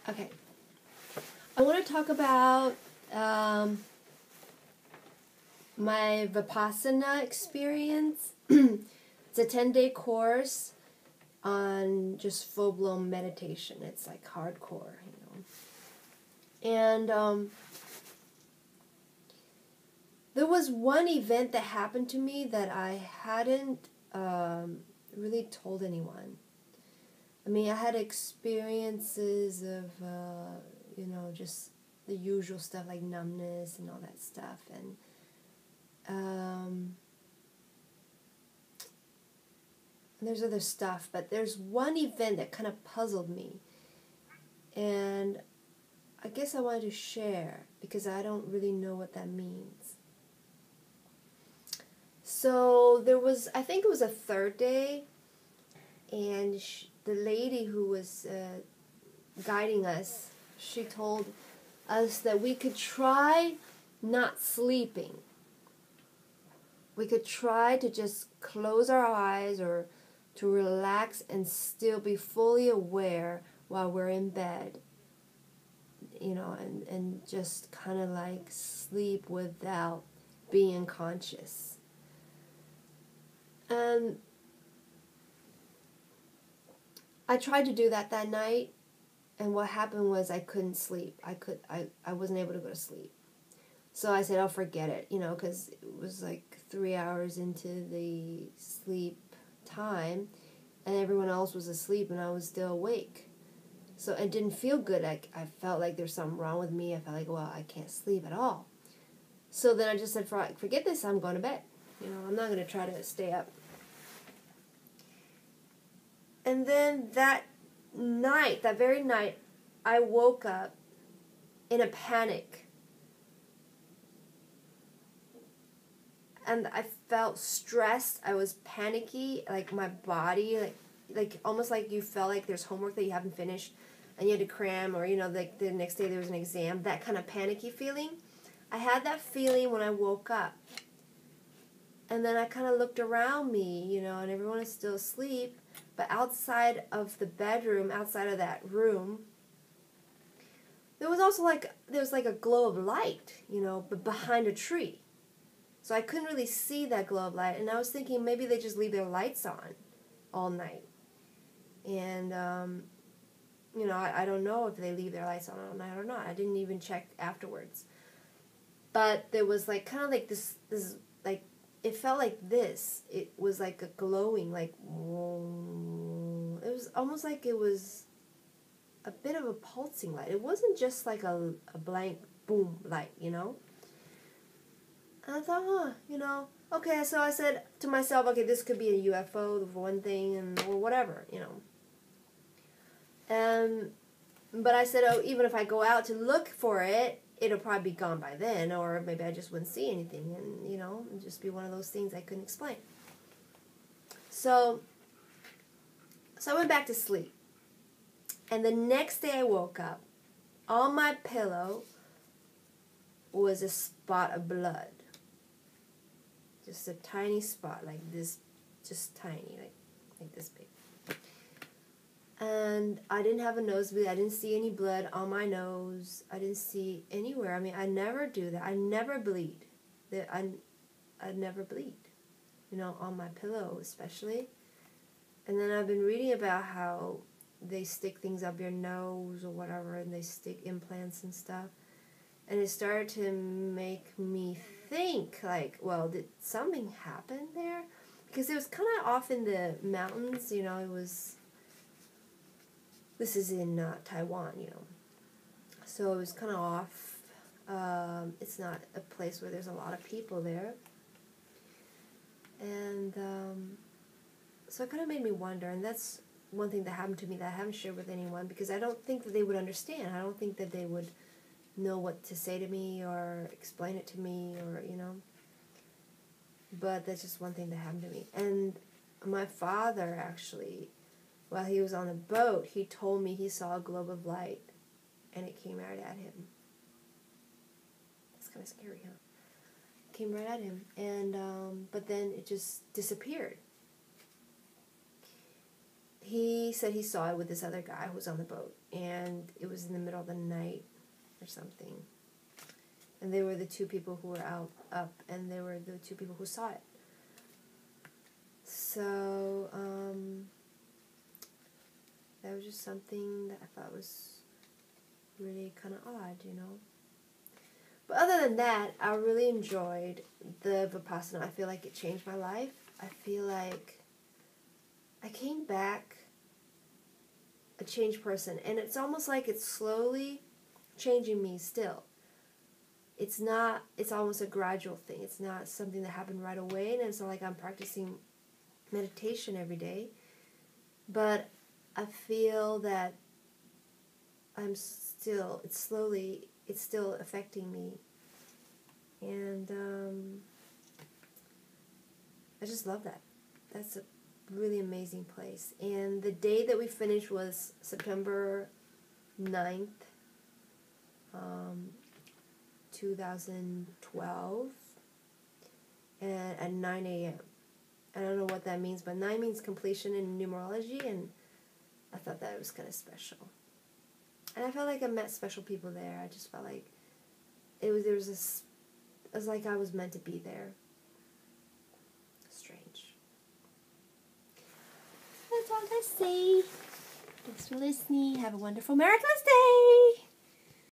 Okay. I want to talk about my vipassana experience. It's a 10-day course on just full-blown meditation. It's like hardcore, And there was one event that happened to me that I hadn't really told anyone. I mean, I had experiences of, just the usual stuff like numbness and all that stuff. And there's other stuff, but there's one event that kind of puzzled me. And I guess I wanted to share because I don't really know what that means. So there was, I think it was a third day, and the lady who was guiding us, she told us that we could try not sleeping. We could try to just close our eyes or to relax and still be fully aware while we're in bed, and just kind of like sleep without being conscious. And I tried to do that night, and what happened was I couldn't sleep. I wasn't able to go to sleep. So I said, I'll forget it, because it was like 3 hours into the sleep time, and everyone else was asleep, and I was still awake. So it didn't feel good. I felt like there's something wrong with me. I felt like, well, I can't sleep at all. So then I just said, forget this, I'm going to bed. I'm not going to try to stay up. And then that very night, I woke up in a panic. And I felt stressed. I was panicky, like my body, like almost like you felt like there's homework that you haven't finished and you had to cram, or, like the next day there was an exam, that kind of panicky feeling. I had that feeling when I woke up. And then I kind of looked around me, and everyone was still asleep. But outside of the bedroom, outside of that room, there was also like a glow of light, but behind a tree. So I couldn't really see that glow of light. And I was thinking maybe they just leave their lights on all night. And, I don't know if they leave their lights on all night or not. I didn't even check afterwards. But there was like kind of like this like, it felt like this. It was like a glowing, like, it was almost like it was a bit of a pulsing light. It wasn't just like a blank boom light, And I thought, okay, so I said to myself, okay, this could be a UFO for one thing, or whatever, But I said, even if I go out to look for it, it'll probably be gone by then, or maybe I just wouldn't see anything, and, it'd just be one of those things I couldn't explain. So I went back to sleep. And the next day I woke up, on my pillow was a spot of blood. Just a tiny spot, like this, just tiny, like this big. And I didn't have a nosebleed. I didn't see any blood on my nose. I didn't see anywhere. I mean, I never do that. I never bleed. I never bleed, on my pillow especially. And then I've been reading about how they stick things up your nose or whatever, and they stick implants and stuff. And it started to make me think, like, well, did something happen there? Because it was kind of off in the mountains, it was... This is in Taiwan, So it was kind of off. It's not a place where there's a lot of people there. And so it kind of made me wonder, and that's one thing that happened to me that I haven't shared with anyone, because I don't think that they would understand. I don't think that they would know what to say to me or explain it to me, or, But that's just one thing that happened to me. And my father, actually... While he was on the boat, he told me he saw a globe of light, and it came right at him. That's kind of scary, huh? It came right at him, and but then it just disappeared. He he said he saw it with this other guy who was on the boat, and it was in the middle of the night or something. And they were the two people who were up, and they were the two people who saw it. So, that was just something that I thought was really kind of odd, you know. But other than that, I really enjoyed the vipassana. I feel like it changed my life. I feel like I came back a changed person. And it's almost like it's slowly changing me still. It's almost a gradual thing. It's not something that happened right away. And it's not like I'm practicing meditation every day. But I feel that it's still affecting me. And I just love that. That's a really amazing place. And the day that we finished was September 9th, 2012, and at 9 a.m. I don't know what that means, but 9 means completion in numerology, and I thought that it was kind of special. And I felt like I met special people there. I just felt like it was like I was meant to be there. Strange. That's all I say. Thanks for listening. Have a wonderful, miraculous day.